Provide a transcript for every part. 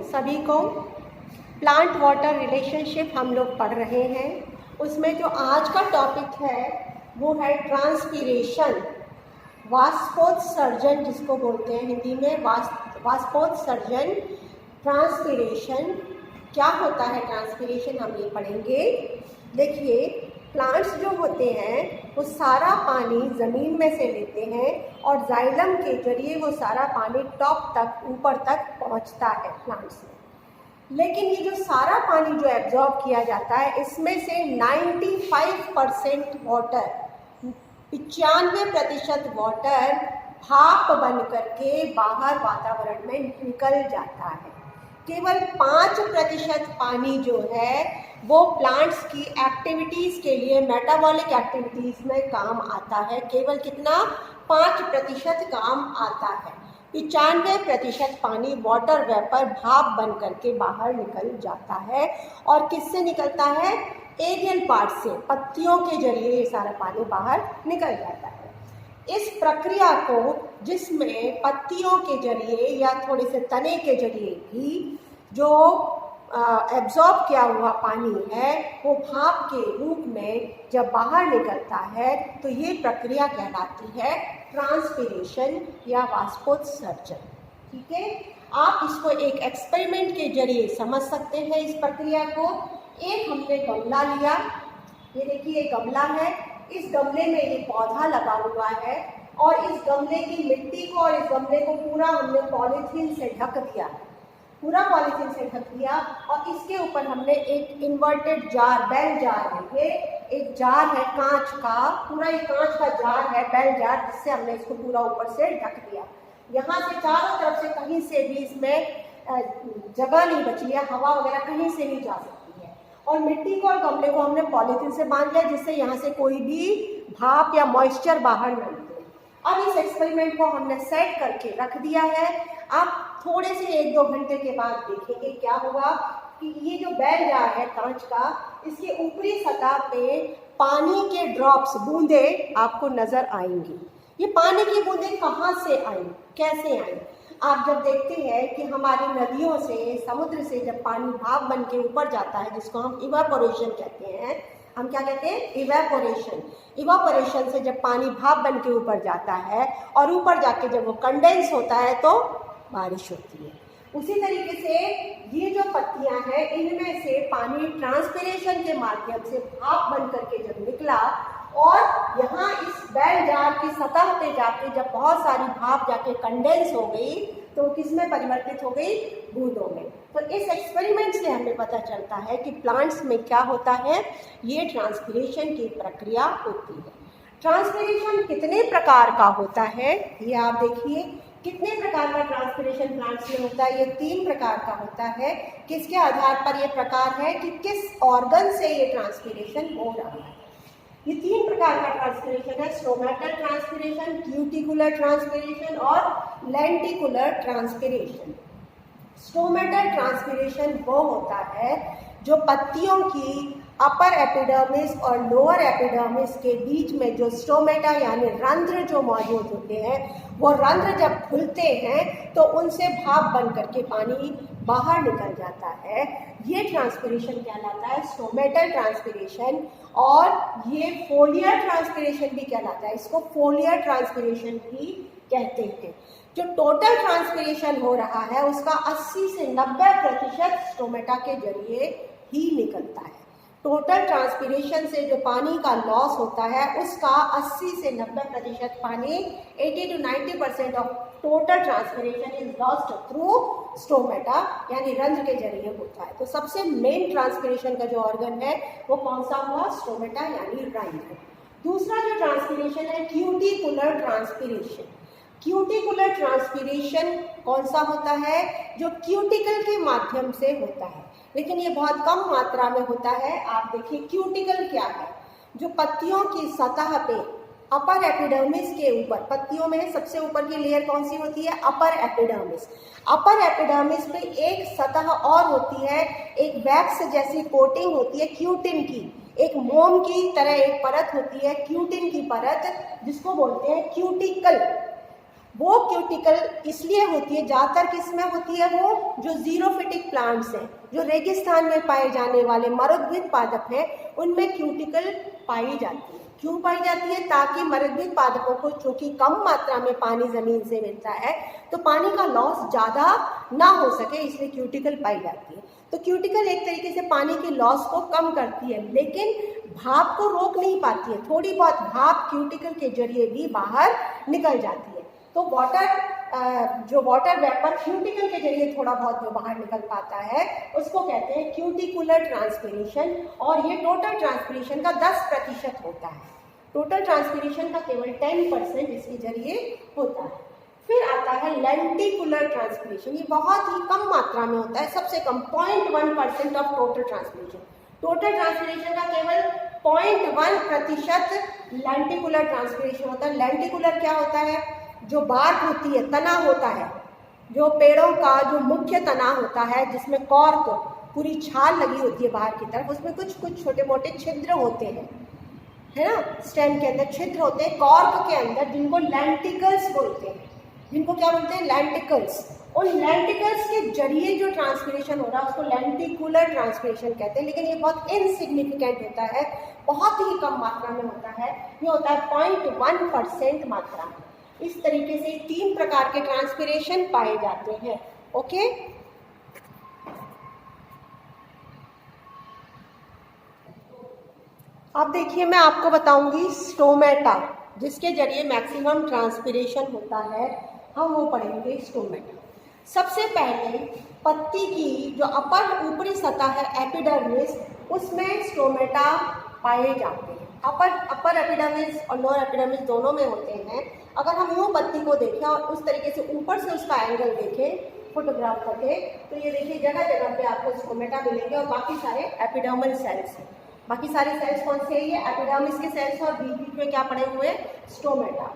सभी को। Plant water relationship हम लोग पढ़ रहे हैं। उसमें जो आज का टॉपिक है वो है ट्रांसपीरेशन, वाष्पोत्सर्जन जिसको बोलते हैं हिंदी में, वाष्पोत्सर्जन, ट्रांसपीरेशन। क्या होता है ट्रांसपीरेशन, हम ये पढ़ेंगे। देखिए, प्लांट्स जो होते हैं वो सारा पानी ज़मीन में से लेते हैं और जाइलम के जरिए वो सारा पानी टॉप तक, ऊपर तक पहुंचता है प्लांट्स में। लेकिन ये जो सारा पानी जो एब्जॉर्ब किया जाता है, इसमें से 95% वाटर, 95% वाटर भाप बन करके बाहर वातावरण में निकल जाता है। केवल 5% पानी जो है वो प्लांट्स की एक्टिविटीज़ के लिए, मेटाबॉलिक एक्टिविटीज़ में काम आता है। केवल कितना? 5% काम आता है। 95% पानी वाटर वेपर, भाप बन करके बाहर निकल जाता है। और किससे निकलता है? एरियल पार्ट से, पत्तियों के जरिए ये सारा पानी बाहर निकल जाता है। इस प्रक्रिया को, जिसमें पत्तियों के जरिए या थोड़े से तने के जरिए भी जो एब्जॉर्ब किया हुआ पानी है वो भाप के रूप में जब बाहर निकलता है, तो ये प्रक्रिया कहलाती है ट्रांसपीरेशन या वाष्पोत्सर्जन। ठीक है, आप इसको एक एक्सपेरिमेंट के जरिए समझ सकते हैं इस प्रक्रिया को। एक हमने गमला लिया, ये देखिए गमला है। इस गमले में ये पौधा लगा हुआ है और इस गमले की मिट्टी को और इस गमले को पूरा हमने पॉलीथीन से ढक दिया, पूरा पॉलीथीन से ढक दिया। और इसके ऊपर हमने एक इन्वर्टेड जार, बेल जार है, ये एक जार है कांच का, पूरा ये कांच का जार है, बेल जार, जिससे हमने इसको पूरा ऊपर से ढक दिया। यहाँ से चारों तरफ से कहीं से भी इसमें जगह नहीं बची है, हवा वगैरह कहीं से नहीं जा सकती है। और मिट्टी को और गमले को हमने पॉलीथीन से बांध लिया, जिससे यहाँ से कोई भी भाप या मॉइस्चर बाहर नहीं निकले। अब इस एक्सपेरिमेंट को हमने सेट करके रख दिया है। आप थोड़े से 1-2 घंटे के बाद देखेंगे क्या हुआ कि ये जो बेल जार है कांच का, इसके ऊपरी सतह पे पानी के ड्रॉप्स, बूंदे आपको नजर आएंगी। ये पानी की बूंदें कहाँ से आई, कैसे आई? आप जब देखते हैं कि हमारी नदियों से, समुद्र से जब पानी भाप बन के ऊपर जाता है, जिसको हम इवापोरेशन कहते हैं, हम क्या कहते हैं? इवेपोरेशन। इवापोरेशन से जब पानी भाप बन के ऊपर जाता है और ऊपर जाके जब वो कंडेंस होता है तो बारिश होती है। उसी तरीके से ये जो पत्तियां हैं, इनमें से पानी ट्रांसपीरेशन के माध्यम से भाप बन करके जब निकला और यहाँ इस बेल जार की सतह पे जाके जब बहुत सारी भाप जाके कंडेंस हो गई, तो किसमें परिवर्तित हो गई? बूंदों में। तो इस एक्सपेरिमेंट से हमें पता चलता है कि प्लांट्स में क्या होता है, ये ट्रांसपीरेशन की प्रक्रिया होती है। ट्रांसपीरेशन कितने प्रकार का होता है, ये आप देखिए। कितने प्रकार का ट्रांसपीरेशन प्लांट्स में होता है? ये 3 प्रकार का होता है। किसके आधार पर ये प्रकार है कि किस ऑर्गन से ये ट्रांसपीरेशन हो रहा है। ये 3 प्रकार का ट्रांसपीरेशन है: स्टोमेटल ट्रांसपीरेशन, क्यूटिकुलर ट्रांसपीरेशन और लेंटिकुलर ट्रांसपीरेशन। स्टोमेटल ट्रांसपीरेशन वो होता है जो पत्तियों की अपर एपिडर्मिस और लोअर एपिडर्मिस के बीच में जो स्टोमेटा यानी रंध्र जो मौजूद होते हैं, वो रंध्र जब खुलते हैं तो उनसे भाप बन करके पानी बाहर निकल जाता है। ये ट्रांसपीरेशन कहलाता है स्टोमेटल ट्रांसपीरेशन। और ये फोलियर ट्रांसपीरेशन भी कहलाता है, इसको फोलियर ट्रांसपीरेशन भी कहते हैं। जो टोटल ट्रांसपीरेशन हो रहा है उसका 80 से 90% स्टोमेटा के जरिए ही निकलता है। टोटल ट्रांसपीरेशन से जो पानी का लॉस होता है उसका 80 से 90% पानी, 80 to 90% of total transpiration is lost through stomata यानी रंध्र के जरिए होता है। तो सबसे मेन ट्रांसपीरेशन का जो ऑर्गन है वो कौन सा हुआ? स्टोमेटा यानी रंध्र। दूसरा जो ट्रांसपीरेशन है क्यूटिकुलर ट्रांसपीरेशन। क्यूटिकुलर ट्रांसपीरेशन कौन सा होता है? जो क्यूटिकल के माध्यम से होता है, लेकिन ये बहुत कम मात्रा में होता है। आप देखिए क्यूटिकल क्या है? जो पत्तियों की सतह पे अपर एपिडर्मिस के ऊपर, पत्तियों में सबसे ऊपर की लेयर कौन सी होती है? Upper epidermis. अपर एपिडर्मिस पे एक सतह और होती है, एक वैक्स जैसी कोटिंग होती है क्यूटिन की, एक मोम की तरह एक परत होती है क्यूटिन की परत, जिसको बोलते हैं क्यूटिकल। वो क्यूटिकल इसलिए होती है, ज़्यादातर किसमें होती है, वो जो जीरोफिटिक प्लांट्स हैं, जो रेगिस्तान में पाए जाने वाले मरुद्भिद पादप हैं, उनमें क्यूटिकल पाई जाती है। क्यों पाई जाती है? ताकि मरुद्भिद पादपों को चूँकि कम मात्रा में पानी ज़मीन से मिलता है तो पानी का लॉस ज़्यादा ना हो सके, इसलिए क्यूटिकल पाई जाती है। तो क्यूटिकल एक तरीके से पानी के लॉस को कम करती है, लेकिन भाप को रोक नहीं पाती है। थोड़ी बहुत भाप क्यूटिकल के जरिए भी बाहर निकल जाती है। तो जो वाटर वेपर क्यूटिकल के जरिए थोड़ा बहुत जो बाहर निकल पाता है उसको कहते हैं क्यूटिकुलर ट्रांसपिरेशन, और ये टोटल ट्रांसपिरेशन का 10% होता है। टोटल ट्रांसपिरेशन का केवल 10% इसके जरिए होता है। फिर आता है लेंटिकुलर ट्रांसपिरेशन, ये बहुत ही कम मात्रा में होता है, सबसे कम 0.1% of total transpiration. Total transpiration का केवल 0.1% लेंटिकुलर ट्रांसपिरेशन होता है। लेंटिकुलर क्या होता है? जो बार्क होती है, तना होता है, जो पेड़ों का जो मुख्य तना होता है जिसमें कॉर्क पूरी छाल लगी होती है बाहर की तरफ, उसमें कुछ कुछ छोटे मोटे छिद्र होते हैं, है ना, स्टेम के अंदर छिद्र होते हैं कॉर्क के अंदर, जिनको लेंटिकल्स बोलते हैं। जिनको क्या बोलते हैं? लेंटिकल्स। उन लेंटिकल्स के जरिए जो ट्रांसपिरेशन हो रहा है उसको लेंटिकुलर ट्रांसपिरेशन कहते हैं, लेकिन ये बहुत इनसिग्निफिकेंट होता है, बहुत ही कम मात्रा में होता है। ये होता है 0.1% मात्रा में। इस तरीके से 3 प्रकार के ट्रांसपिरेशन पाए जाते हैं। ओके, अब देखिए मैं आपको बताऊंगी स्टोमेटा, जिसके जरिए मैक्सिमम ट्रांसपिरेशन होता है, हम वो पढ़ेंगे स्टोमेटा। सबसे पहले पत्ती की जो ऊपरी सतह है एपिडर्मिस, उसमें स्टोमेटा पाए जाते हैं। अपर एपिडर्मिस और लोअर एपिडर्मिस दोनों में होते हैं। अगर हम यूँ पत्ती को देखें और उस तरीके से ऊपर से उसका एंगल देखें फोटोग्राफ करके, तो ये देखिए जगह जगह पे आपको स्टोमेटा मिलेंगे और बाकी सारे एपिडर्मल सेल्स हैं। बाकी सारे सेल्स कौन से हैं? ये एपिडर्मिस के सेल्स और बीच बीच में क्या पड़े हुए हैं? स्टोमेटा।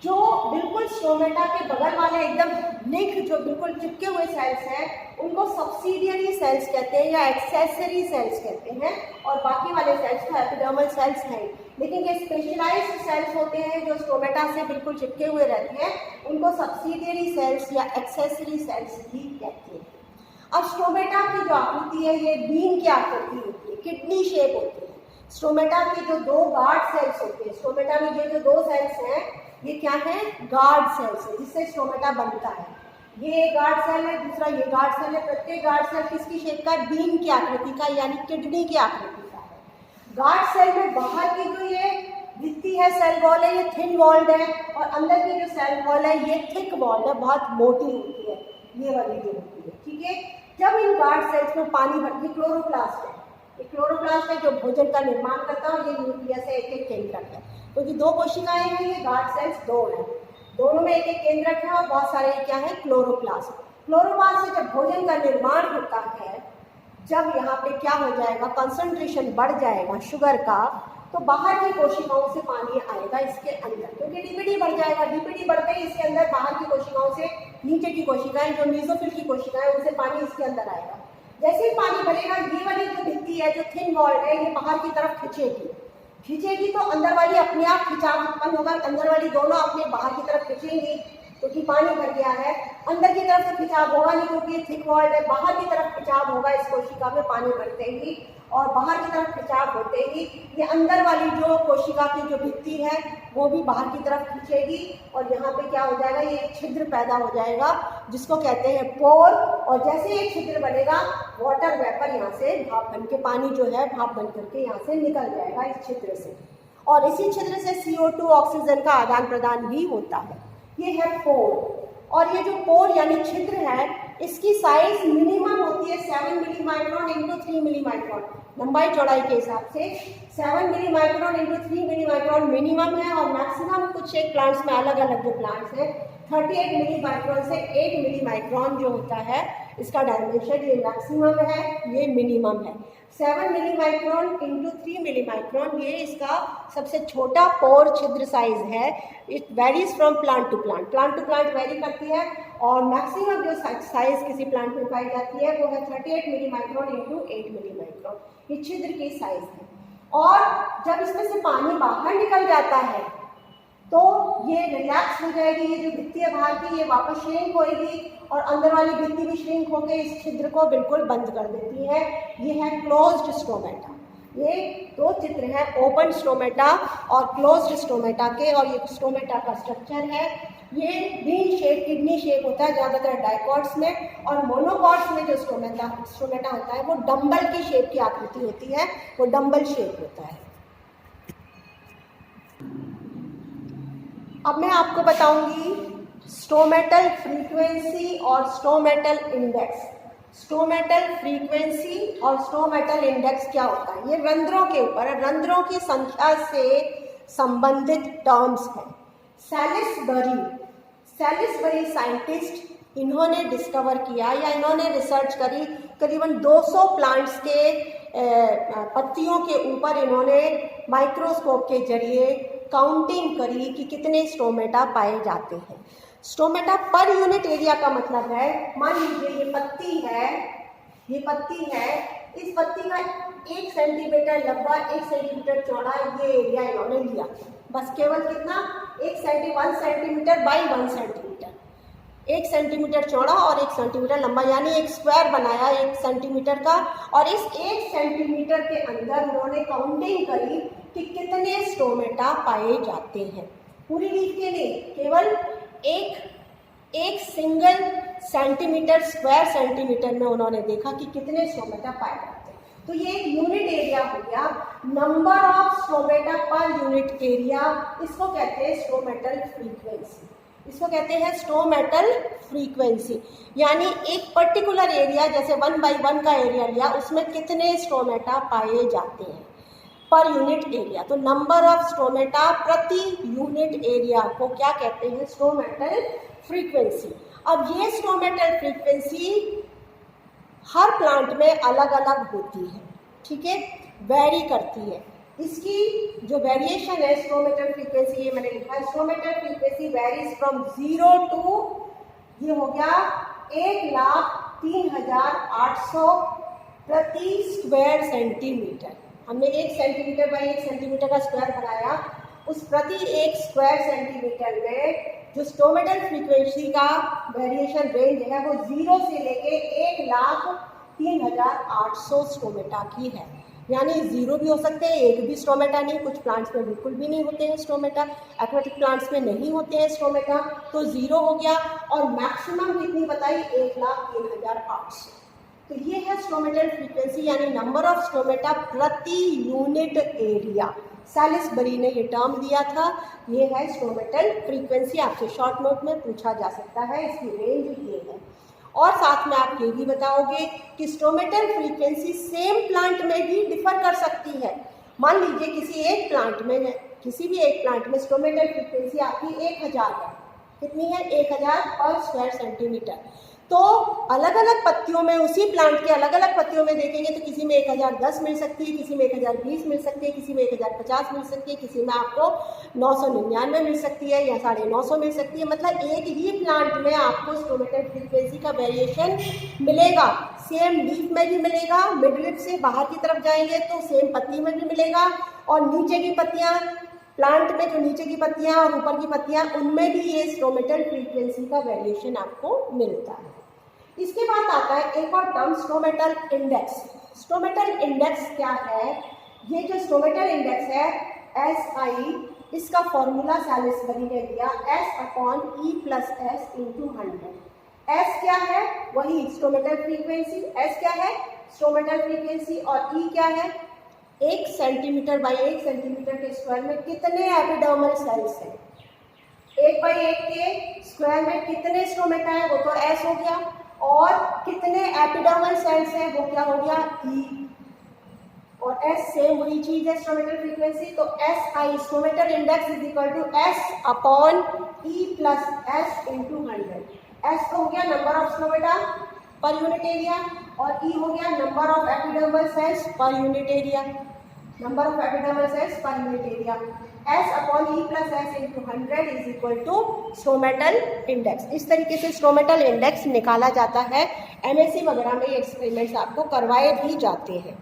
जो बिल्कुल स्टोमेटा के बगल वाले एकदम लिंक जो बिल्कुल चिपके हुए सेल्स हैं उनको सब्सिडियरी सेल्स कहते हैं या एक्सेसरी सेल्स कहते हैं, और बाकी वाले सेल्स तो एपिडर्मल सेल्स हैं, लेकिन ये स्पेशलाइज्ड सेल्स होते हैं जो स्टोमेटा से बिल्कुल चिपके हुए रहते हैं, उनको सब्सिडियरी सेल्स या एक्सेसरी सेल्स भी कहते हैं। अब स्टोमेटा की जो आकृति है ये बीन की आकृति होती है, किडनी शेप होती है। स्टोमेटा की जो 2 गार्ड सेल्स होते हैं, स्टोमेटा में ये जो 2 सेल्स हैं ये क्या है? गार्ड सेल्स है, जिससे स्टोमेटा बनता है। ये एक गार्ड सेल है, दूसरा ये गार्ड सेल है। प्रत्येक गार्ड सेल किसकी शेप का? बीन की आकृति का, यानी किडनी की आकृति का है। गार्ड सेल में बाहर की जो ये भित्ति है, सेल वॉल है, ये थिन वॉल्ड है, और अंदर की जो सेल वॉल है ये थिक वॉल्ड है, बहुत मोटी होती है, ये वाली जो होती है। ठीक है, जब इन गार्ड सेल्स में पानी भर के क्लोरोप्लास्ट है, ये क्लोरोप्लास्ट है जो भोजन का निर्माण करता है, और ये न्यूक्लियस है, एक केंद्रक है, क्योंकि 2 कोशिकाएं हैं, ये गार्ड सेल्स 2 हैं, दोनों में एक केंद्रक है और बहुत सारे क्या है? क्लोरोप्लास्ट। क्लोरोप्लास्ट से जब भोजन का निर्माण होता है, जब यहाँ पे क्या हो जाएगा? कंसंट्रेशन बढ़ जाएगा शुगर का, तो बाहर की कोशिकाओं से पानी आएगा इसके अंदर, क्योंकि डीपीडी बढ़ जाएगा। डीपीडी बढ़ते ही इसके अंदर बाहर की कोशिकाओं से नीचे की कोशिकाएं जो मीजोफिल की कोशिकाएं, उनसे पानी इसके अंदर आएगा। जैसे ही पानी भरेगा, ये वाली जो भित्ति है जो थिन वॉल्ड है, ये बाहर की तरफ खींचेगी तो अंदर वाली अपने आप खिंचाव उत्पन्न होगा, अंदर वाली दोनों अपने बाहर की तरफ खींचेंगी, क्योंकि पानी भर गया है। अंदर की तरफ से खिंचाव होगा नहीं, क्योंकि ये थिक वॉल्ड है, बाहर की तरफ खिंचाव होगा इस कोशिका में पानी भरते ही, और बाहर की तरफ खिंचाव होते ही ये अंदर वाली जो कोशिका की जो भित्ति है वो भी बाहर की तरफ खींचेगी, और यहाँ पे क्या हो जाएगा? ये एक छिद्र पैदा हो जाएगा जिसको कहते हैं पोर, और जैसे ये छिद्र बनेगा वाटर वेपर यहाँ से भाप बन के, पानी जो है भाप बन करके यहाँ से निकल जाएगा इस छिद्र से, और इसी छिद्र से CO2 ऑक्सीजन का आदान प्रदान भी होता है। ये है पोर, और ये जो पोर यानी छिद्र है इसकी साइज मिनिमम होती है 7 milli micron into 3 milli micron, लंबाई चौड़ाई के हिसाब से 7 milli micron into 3 milli micron minimum है, और मैक्सिमम कुछ एक प्लांट्स में अलग अलग जो प्लांट्स हैं 38 मिली माइक्रोन से 8 मिली माइक्रोन जो होता है इसका डायमेंशन, ये मैक्सिमम है, ये मिनिमम है। 7 milli micron into 3 milli micron ये इसका सबसे छोटा पोर छिद्र साइज है। It varies from plant to plant, plant to plant vary करती है, और मैक्सिमम जो साइज किसी प्लांट में पाई जाती है वो है 38 milli micron into 8 milli micron, ये छिद्र की साइज है। और जब इसमें से पानी बाहर निकल जाता है तो ये रिलैक्स हो जाएगी, ये जो भित्ति है बाहर की ये वापस श्रिंक होएगी और अंदर वाली भित्ति भी श्रिंक होकर इस छिद्र को बिल्कुल बंद कर देती है। ये है क्लोज्ड स्टोमेटा। ये दो चित्र हैं ओपन स्टोमेटा और क्लोज्ड स्टोमेटा के, और ये स्टोमेटा का स्ट्रक्चर है। ये बीन शेप, किडनी शेप होता है ज़्यादातर डाइकॉट्स में, और मोनोकॉट्स में जो स्टोमेटा होता है वो डंबल की शेप की आकृति होती है, वो डंबल शेप होता है। अब मैं आपको बताऊंगी स्टोमेटल फ्रीक्वेंसी और स्टोमेटल इंडेक्स। स्टोमेटल फ्रीक्वेंसी और स्टोमेटल इंडेक्स क्या होता है? ये रंध्रों के ऊपर, रंध्रों की संख्या से संबंधित टर्म्स हैं। सैलिसबरी साइंटिस्ट, इन्होंने डिस्कवर किया या इन्होंने रिसर्च करी, करीबन 200 प्लांट्स के पत्तियों के ऊपर इन्होंने माइक्रोस्कोप के जरिए काउंटिंग करी कि कितने स्टोमेटा पाए जाते हैं। स्टोमेटा पर यूनिट एरिया का मतलब है, मान लीजिए ये पत्ती है, ये पत्ती है, इस पत्ती का 1 सेंटीमीटर लंबा 1 सेंटीमीटर चौड़ा ये एरिया इन्होंने लिया, बस केवल कितना 1 सेंटीमीटर बाई 1 सेंटीमीटर, 1 सेंटीमीटर चौड़ा और 1 सेंटीमीटर लंबा, यानी एक स्क्वायर बनाया 1 सेंटीमीटर का, और इस 1 सेंटीमीटर के अंदर उन्होंने काउंटिंग करी कि कितने स्टोमेटा पाए जाते हैं। पूरी लीफ के नहीं, केवल एक सिंगल सेंटीमीटर, स्क्वायर सेंटीमीटर में उन्होंने देखा कि कितने स्टोमेटा पाए जाते हैं। तो ये एक यूनिट एरिया हो गया, number of stomata per unit area. इसको कहते हैं स्टोमेटल फ्रीक्वेंसी, इसको कहते हैं स्टोमेटल फ्रीक्वेंसी। यानी एक पर्टिकुलर एरिया, जैसे 1 बाई 1 का एरिया लिया, उसमें कितने स्टोमेटा पाए जाते हैं पर यूनिट एरिया। तो नंबर ऑफ स्टोमेटा प्रति यूनिट एरिया को क्या कहते हैं? Stomatal frequency. अब ये स्टोमेटल फ्रीक्वेंसी हर प्लांट में अलग अलग होती है, ठीक है, वेरी करती है। इसकी जो वेरिएशन है स्टोमेटल फ्रीक्वेंसी, ये मैंने लिखा है, stomatal frequency varies from 0 to, ये हो गया 1,03,800 प्रति स्क्वायर सेंटीमीटर। हमने 1 सेंटीमीटर बाई 1 सेंटीमीटर का स्क्वायर बनाया, उस प्रति 1 स्क्वायर सेंटीमीटर में जो स्टोमेटल फ्रीक्वेंसी का वेरिएशन रेंज है वो 0 से लेके 1,03,800 स्टोमेटा की है। यानी 0 भी हो सकते हैं, 1 भी स्टोमेटा नहीं, कुछ प्लांट्स में बिल्कुल भी नहीं होते हैं स्टोमेटा, एक्वेटिक प्लांट्स में नहीं होते हैं स्टोमेटा, तो 0 हो गया। और मैक्सिमम कितनी बताई? 1,03,800। तो ये है स्टोमेटल फ्रीक्वेंसी, यानी नंबर ऑफ स्टोमेटा प्रति यूनिट एरिया। सैलिसबरी ने ये टर्म दिया था, ये है स्टोमेटल फ्रीक्वेंसी। आपसे शॉर्ट नोट में पूछा जा सकता है, इसकी रेंज ये है। और साथ में आप ये भी बताओगे कि स्टोमेटल फ्रीक्वेंसी सेम प्लांट में भी डिफर कर सकती है। मान लीजिए किसी एक प्लांट में, किसी भी एक प्लांट में स्टोमेटल फ्रीक्वेंसी आपकी 1000 है, कितनी है? 1000 पर स्क्वायर सेंटीमीटर। तो अलग अलग पत्तियों में, उसी प्लांट के अलग अलग पत्तियों में देखेंगे तो किसी में 1010 मिल सकती है, किसी में 1020 मिल सकती है, किसी में 1050 मिल सकती है, किसी में आपको 999 मिल सकती है या 950 मिल सकती है। मतलब एक ही प्लांट में आपको स्टोमेटल फ्रीक्वेंसी का वेरिएशन मिलेगा। सेम लीफ में भी मिलेगा, मिड लीफ से बाहर की तरफ जाएंगे तो सेम पत्ती में भी मिलेगा, और नीचे की पत्तियाँ, प्लांट में जो नीचे की पत्तियाँ और ऊपर की पत्तियाँ, उनमें भी ये स्टोमेटल फ्रीक्वेंसी का वेरिएशन आपको मिलता है। इसके बाद आता है एक और term, stomatal index. Stomatal index क्या है? ये जो स्टोमेटल इंडेक्स है SI, इसका फॉर्मूला सैलिसबरी ने दिया S/E+S/100। S क्या है? वही स्टोमेटल फ्रीक्वेंसी। S क्या है? Stomatal frequency. और E क्या है? 1 सेंटीमीटर बाई 1 सेंटीमीटर के स्क्वायर में कितने एपिडर्मल सेल्स हैं? 1 बाई 1 के स्क्वायर में कितने स्टोमेटा है? वो तो S हो गया। और कितने एपिडर्मल सेल्स हैं? वो क्या हो गया? E। और S सेम वही चीज है स्टोमेटल फ्रीक्वेंसी। तो SI stomatal index is equal to S/E+S/100। S तो हो गया number of stomata per unit area, और E हो गया number of epidermal cells per unit area, number of epidermal cells per unit area. S/E+S/100 is equal to stomatal index. इस तरीके से stomatal index निकाला जाता है। MSc वगैरह में ये एक्सपेरिमेंट्स आपको करवाए भी जाते हैं।